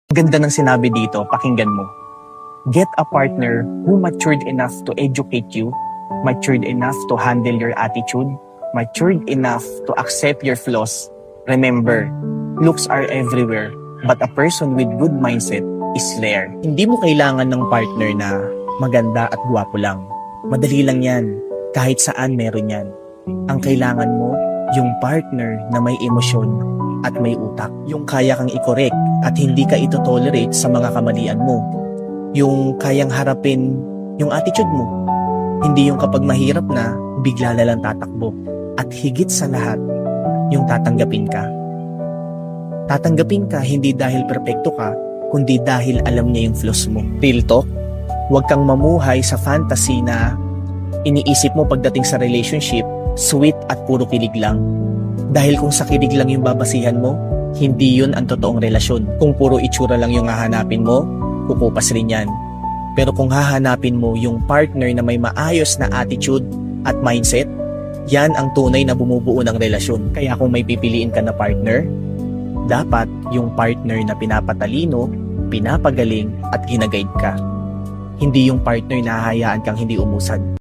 Ganda ng sinabi dito, pakinggan mo. Get a partner who matured enough to educate you, matured enough to handle your attitude, matured enough to accept your flaws. Remember, looks are everywhere, but a person with good mindset is rare. Hindi mo kailangan ng partner na maganda at gwapo lang. Madali lang yan. Kahit saan meron yan. Ang kailangan mo, yung partner na may emosyon at may utak. Yung kaya kang i-correct at hindi ka ito-tolerate sa mga kamalian mo. Yung kayang harapin yung attitude mo. Hindi yung kapag mahirap na, bigla na lang tatakbo. At higit sa lahat, yung tatanggapin ka. Tatanggapin ka hindi dahil perpekto ka, kundi dahil alam niya yung flaws mo. Real talk, huwag kang mamuhay sa fantasy na iniisip mo pagdating sa relationship, sweet at puro kilig lang. Dahil kung sa kilig lang yung babasihan mo, hindi yun ang totoong relasyon. Kung puro itsura lang yung hahanapin mo, kukupas rin yan. Pero kung hahanapin mo yung partner na may maayos na attitude at mindset, yan ang tunay na bumubuo ng relasyon. Kaya kung may pipiliin ka na partner, dapat yung partner na pinapatalino, pinapagaling at ginaguide ka. Hindi yung partner na hahayaan kang hindi umusad.